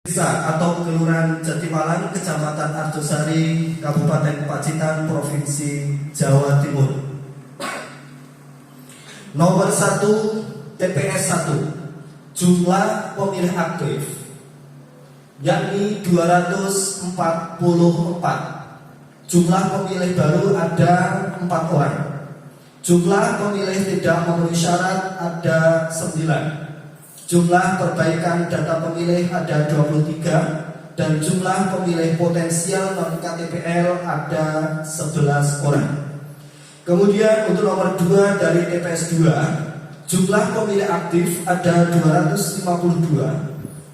Desa atau Kelurahan Jatimalang, Kecamatan Arjosari, Kabupaten Pacitan, Provinsi Jawa Timur. Nomor 1 TPS 1, jumlah pemilih aktif yakni 244. Jumlah pemilih baru ada 4 orang. Jumlah pemilih tidak memenuhi syarat ada 9. Jumlah perbaikan data pemilih ada 23 dan jumlah pemilih potensial non KTPL ada 11 orang. Kemudian untuk nomor 2 dari TPS 2, jumlah pemilih aktif ada 252,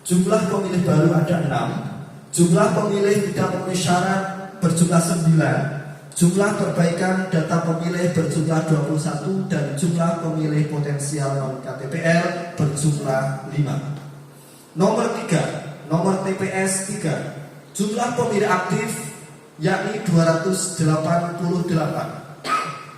jumlah pemilih baru ada 6, jumlah pemilih tidak memenuhi syarat berjumlah 9. Jumlah perbaikan data pemilih berjumlah 21 dan jumlah pemilih potensial non KTPL berjumlah 5. Nomor 3, nomor TPS 3, jumlah pemilih aktif yakni 288.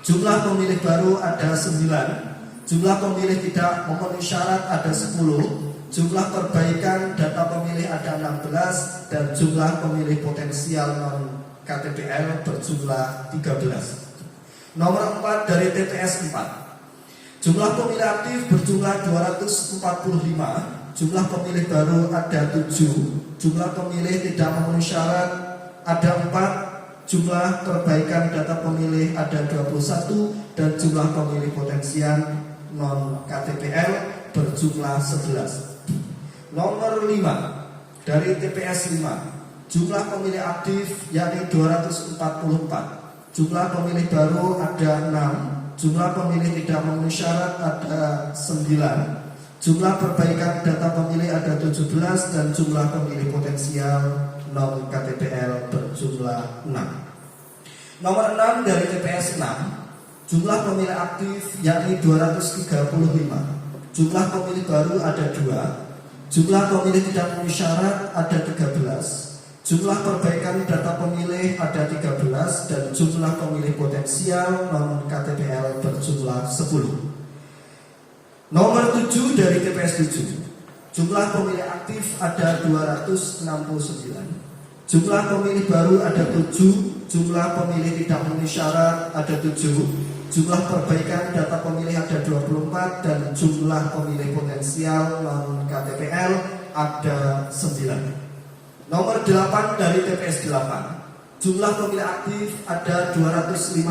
Jumlah pemilih baru ada 9, jumlah pemilih tidak memenuhi syarat ada 10, jumlah perbaikan data pemilih ada 16 dan jumlah pemilih potensial non KTPL berjumlah 13. Nomor 4 dari TPS 4, jumlah pemilih aktif berjumlah 245, jumlah pemilih baru ada 7, jumlah pemilih tidak memenuhi syarat ada 4, jumlah perbaikan data pemilih ada 21 dan jumlah pemilih potensial non KTPL berjumlah 11. Nomor 5 dari TPS 5, jumlah pemilih aktif yakni 244, jumlah pemilih baru ada 6, jumlah pemilih tidak memenuhi syarat ada 9, jumlah perbaikan data pemilih ada 17 dan jumlah pemilih potensial non KTPL berjumlah 6. Nomor 6 dari TPS 6, jumlah pemilih aktif yakni 235, jumlah pemilih baru ada 2, jumlah pemilih tidak memenuhi syarat ada 13, jumlah perbaikan data pemilih ada 13 dan jumlah pemilih potensial non KTPL berjumlah 10. Nomor 7 dari TPS 7, jumlah pemilih aktif ada 269, jumlah pemilih baru ada 7, jumlah pemilih tidak memenuhi syarat ada 7, jumlah perbaikan data pemilih ada 24 dan jumlah pemilih potensial non KTPL ada 9. Nomor 8 dari TPS 8, jumlah pemilih aktif ada 256,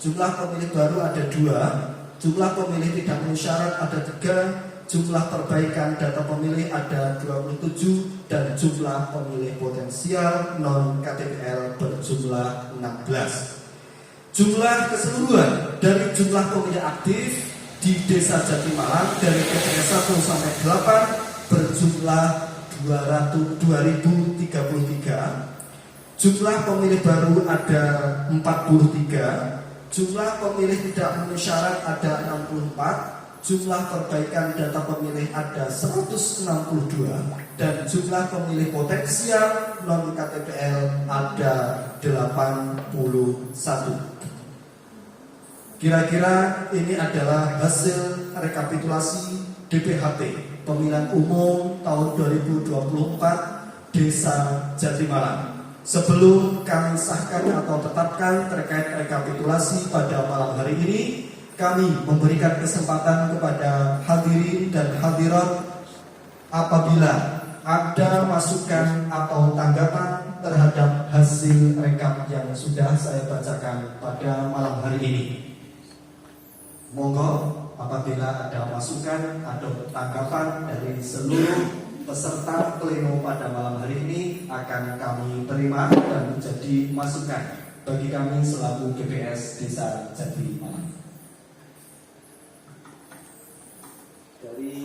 jumlah pemilih baru ada 2, jumlah pemilih tidak memenuhi syarat ada 3, jumlah perbaikan data pemilih ada 27 dan jumlah pemilih potensial non KTPL berjumlah 16. Jumlah keseluruhan dari jumlah pemilih aktif di Desa Jatimalang dari TPS 1 sampai 8 berjumlah 2033. Jumlah pemilih baru ada 43, jumlah pemilih tidak memenuhi syarat ada 64, jumlah perbaikan data pemilih ada 162 dan jumlah pemilih potensial non KTPL ada 81. Kira-kira ini adalah hasil rekapitulasi DPHP pemilihan umum tahun 2024 Desa Jatimalang. Sebelum kami sahkan atau tetapkan terkait rekapitulasi pada malam hari ini, kami memberikan kesempatan kepada hadirin dan hadirat apabila ada masukan atau tanggapan terhadap hasil rekap yang sudah saya bacakan pada malam hari ini. Monggo apabila ada masukan atau tanggapan dari seluruh peserta pleno pada malam hari ini akan kami terima dan menjadi masukan bagi kami selaku DPS Desa Jatimalang. Dari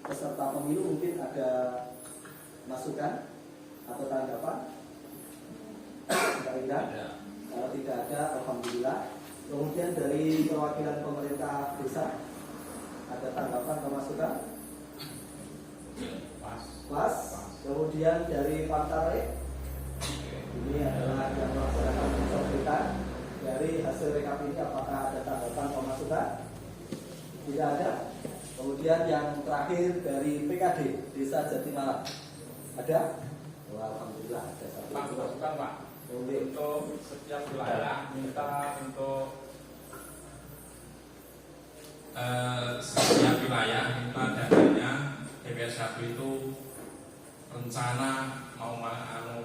peserta pemilu mungkin ada masukan atau tanggapan? Kalau tidak ada, alhamdulillah. Kemudian dari perwakilan pemerintah desa ada tanggapan atau masukan? Pas. Kemudian dari partai ini adalah yang melaksanakan konsultan dari hasil rekap ini, apakah ada tanggapan atau masukan? Tidak ada. Kemudian yang terakhir dari PKD Desa Jatimalang Ada? Oh, alhamdulillah ada satu. Pak, masukan Pak. Untuk setiap wilayah minta untuk setiap wilayah minta dananya TPS 1 itu rencana mau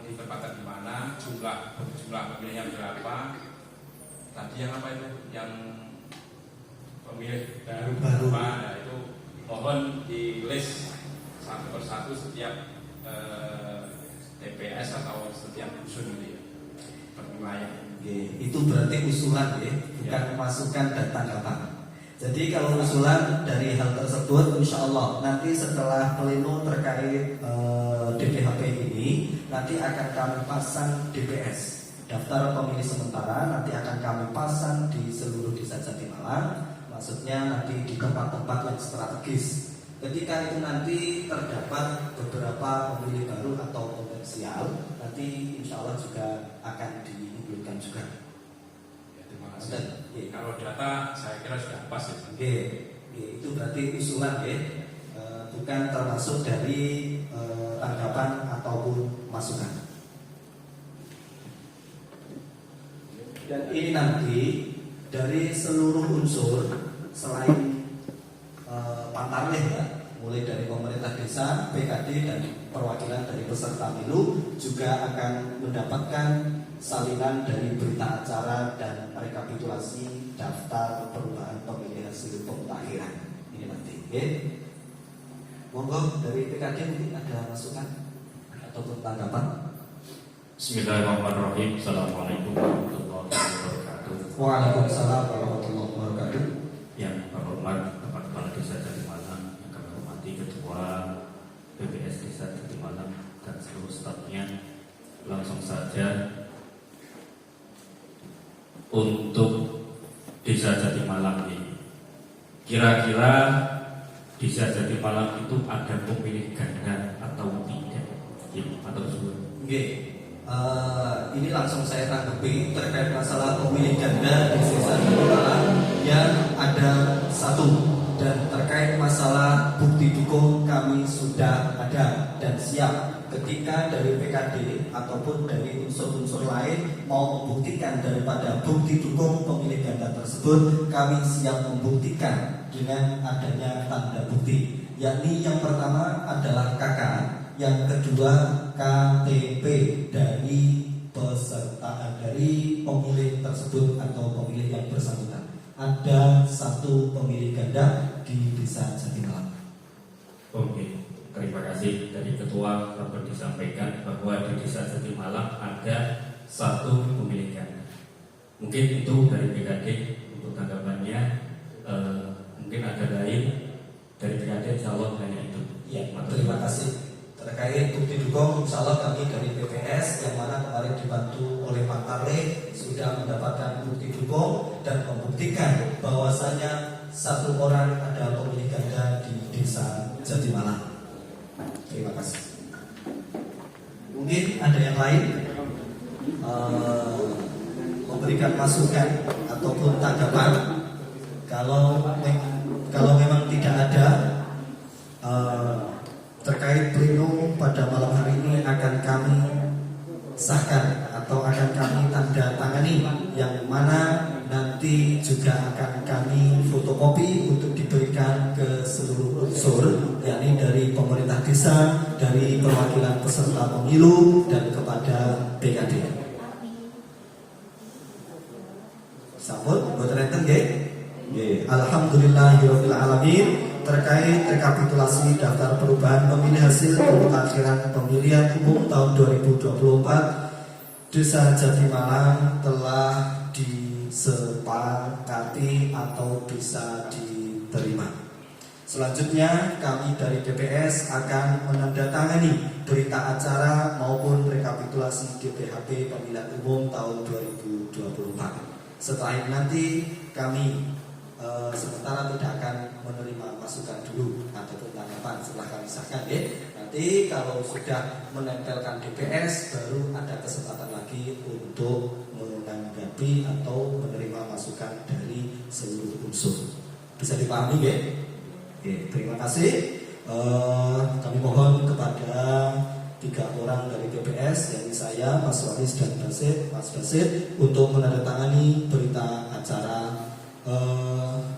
ditempatkan di mana, jumlah pemilihnya berapa. Tadi yang apa itu? Yang pemilih baru berapa? Nah, itu mohon di list satu persatu setiap TPS atau setiap dusun gitu ya, per wilayah. Itu berarti usulan ya, bukan masukan dan tanggapan. Jadi kalau usulan dari hal tersebut, insya Allah nanti setelah pleno terkait DPHP ini, nanti akan kami pasang DPS, daftar pemilih sementara, nanti akan kami pasang di seluruh desa Jatimalang, maksudnya nanti di tempat-tempat yang strategis. Ketika itu nanti terdapat beberapa pemilih baru atau potensial, nanti insya Allah juga akan diinputkan juga. Ya, terima kasih. Kalau data saya kira sudah pas ya. Itu berarti usulan ya, bukan termasuk dari tanggapan ataupun masukan. Dan ini nanti dari seluruh unsur selain Pantarleh ya, mulai dari pemerintah desa, PKD dan perwakilan dari peserta pemilu juga akan mendapatkan salinan dari berita acara dan rekapitulasi daftar perubahan pemilih hasil pemutahiran ini nanti. Monggo dari PKD mungkin ada masukan ataupun tanggapan. Bismillahirrahmanirrahim. Assalamualaikum warahmatullahi wabarakatuh. Waalaikumsalam warahmatullahi wabarakatuh. Yang terhormat Bapak Kepala Desa Jatimalang, yang kami hormati Ketua BPS Desa Jatimalang dan seluruh stafnya, langsung saja untuk Desa Jatimalang ini. Kira-kira Desa Jatimalang itu ada pemilih ganda atau tidak? Atau ini langsung saya tanggapi terkait masalah pemilih ganda di desa Jatimalang yang ada satu, dan terkait masalah bukti dukung kami sudah ada dan siap ketika dari PKD ataupun dari unsur-unsur lain mau membuktikan daripada bukti dukung pemilih ganda tersebut, kami siap membuktikan dengan adanya tanda bukti, yakni yang pertama adalah KK, yang kedua KTP dari peserta, dari pemilih tersebut atau pemilih yang bersangkutan. Ada satu pemilih ganda di desa Jatimalang. Oke, terima kasih dari Ketua dapat disampaikan bahwa di desa Jatimalang ada satu pemilih ganda. Mungkin itu dari PKD untuk tanggapannya. Mungkin ada lain dari PKD, insya Allah hanya itu. Ya, terima kasih. Terkait bukti dukung, insya Allah kami dari PPS yang mana kemarin dibantu oleh Pak Tarle sudah mendapatkan bukti dukung dan membuktikan bahwasanya satu orang ada pemilih ganda di desa Jatimalang. Terima kasih. Mungkin ada yang lain memberikan masukan ataupun tanggapan. Kalau memang tidak ada, terkait pleno pada malam hari ini akan kami sahkan atau akan kami tanda tangani, yang mana nanti juga akan kami fotokopi untuk diberikan ke seluruh unsur, yakni dari pemerintah desa, dari perwakilan peserta pemilu dan kepada PKD. Sambut buat renten nggih. Alhamdulillahirabbil alamin. Terkait rekapitulasi daftar perubahan pemilih hasil pemutakhiran pemilihan umum tahun 2024, Desa Jatimalang telah disepakati atau bisa diterima. Selanjutnya kami dari DPS akan menandatangani berita acara maupun rekapitulasi DPHP pemilihan umum tahun 2024. Setelah ini nanti kami sementara tidak akan menerima masukan dulu ataupun tanggapan setelah kami sahkan ya. Nanti kalau sudah menempelkan DPS baru ada kesempatan lagi untuk menanggapi atau menerima masukan dari seluruh unsur. Bisa dipahami ya? Terima kasih. Kami mohon kepada PPS, yakni saya, Mas Wahis dan Mas Basit, untuk menandatangani berita acara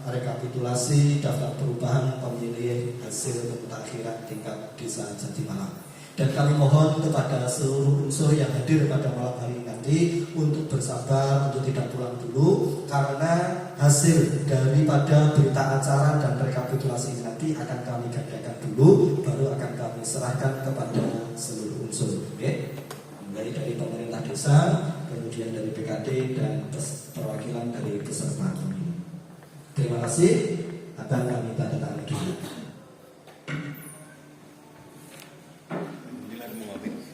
rekapitulasi daftar perubahan pemilih hasil pemutakhiran tingkat desa Jatimalang. Dan kami mohon kepada seluruh unsur yang hadir pada malam hari ini nanti untuk bersabar, untuk tidak pulang dulu, karena hasil daripada berita acara dan rekapitulasi ini nanti akan kami gadakan dulu, baru akan kami serahkan kepada seluruh unsur. Oke? Mulai dari pemerintah desa, kemudian dari PKD dan perwakilan dari peserta pemilu. Terima kasih, akan kami bacakan.